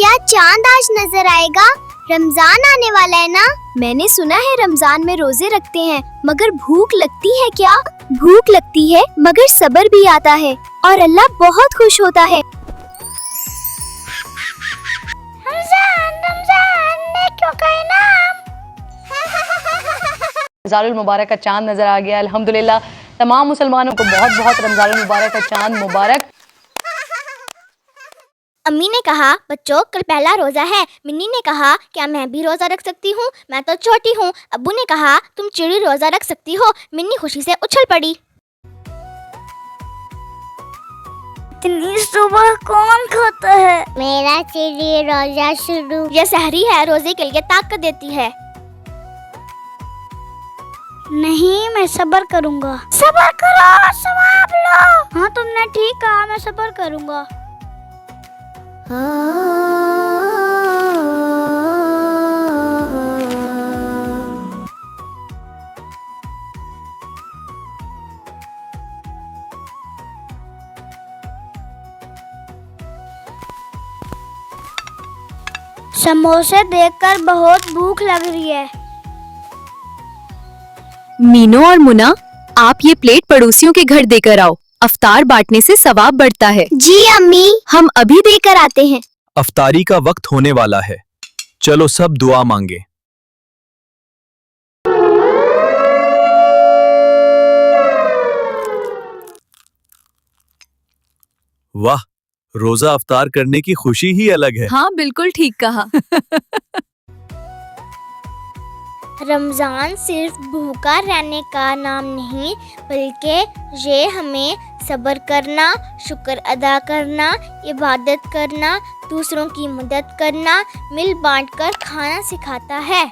क्या चांद आज नजर आएगा? रमजान आने वाला है ना? मैंने सुना है रमजान में रोजे रखते हैं, मगर भूख लगती है क्या? भूख लगती है मगर सब्र भी आता है और अल्लाह बहुत खुश होता है। रमजान रमजान ने क्यों कहे नाम? रमजानुल मुबारक का चांद नजर आ गया। अल्हम्दुलिल्लाह तमाम मुसलमानों को बहुत बहुत रमजानुल मुबारक का चांद मुबारक। अम्मी ने कहा बच्चों कल पहला रोजा है। मिन्नी ने कहा क्या मैं भी रोजा रख सकती हूँ? मैं तो छोटी हूँ। अब्बू ने कहा तुम चिड़ी रोजा रख सकती हो। मिन्नी खुशी से उछल पड़ी। इतनी सुबह कौन खाता है? मेरा चिड़ी रोजा शुरू। यह सहरी है, रोजे के लिए ताकत देती है। नहीं मैं सब्र करूँगा। सब्र करो सवाब लो। हाँ तुमने ठीक कहा, मैं सब्र करूँगा। समोसे देखकर बहुत भूख लग रही है। मीनू और मुना, आप ये प्लेट पड़ोसियों के घर देकर आओ। अफ्तार बांटने से सवाब बढ़ता है। जी अम्मी, हम अभी देकर आते हैं। अफ्तारी का वक्त होने वाला है, चलो सब दुआ मांगे। वाह, रोजा अफ्तार करने की खुशी ही अलग है। हाँ बिल्कुल ठीक कहा। रमज़ान सिर्फ भूखा रहने का नाम नहीं, बल्कि ये हमें सब्र करना, शुक्र अदा करना, इबादत करना, दूसरों की मदद करना, मिल बांट कर खाना सिखाता है।